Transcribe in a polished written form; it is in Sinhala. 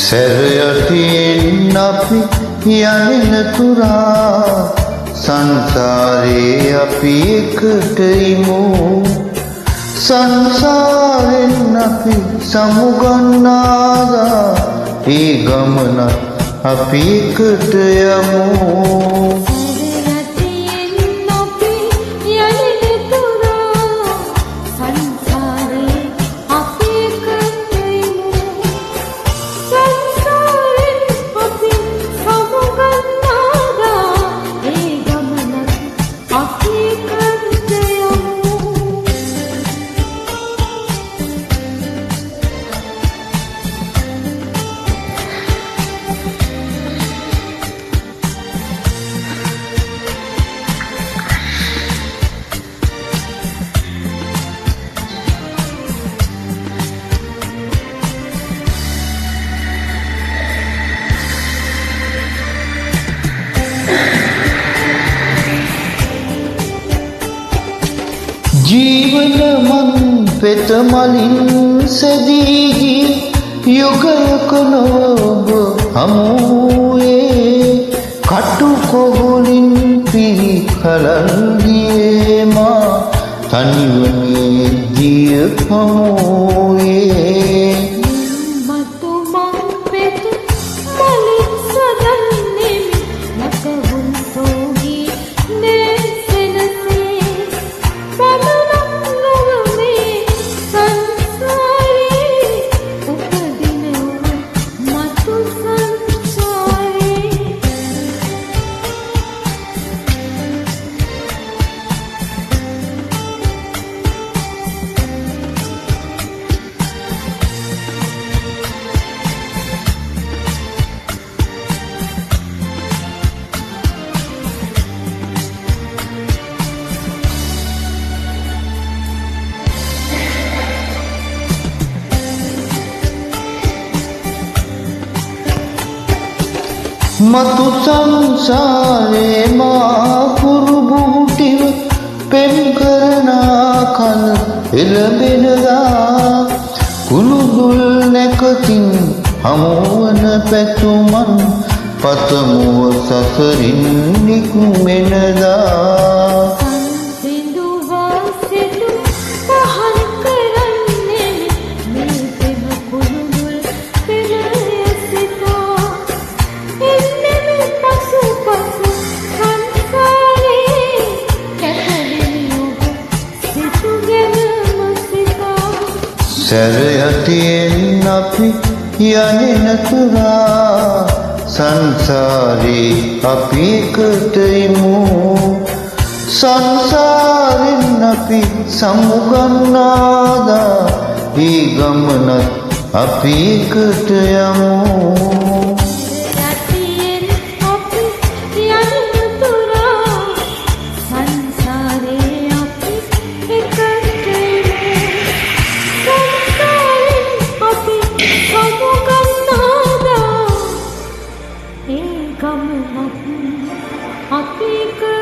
සැරයටියෙන් අපි යනෙන තුරා සංසාරේ අපි එකට ඉමු සංසාරෙන් අපි සමුගන්නාදා ඒ ගමන අපි එකට යමු ජීවන මන් පෙත මලින් සැදී යුගයක නොබ හමුවේ කටු කොහොලින් පිරිකලන් ගියේ මා තනිවනේ දිය හමුවේ මතු සංසාරේ මා කුරුබුටිව පෙම් කරනා කල එළඹෙනදා කුළුදුල් නැකතින් හමුවන පැතුමන් පතමුව සසරින් නික්මෙනදා සැරයටියෙන් අපි යනෙන තුරා සංසාරේ අපි එකට ඉමු සංසාරෙන් අපි සමුගන්නාදා ඒ ගමනත් අපි එකට යමු Happy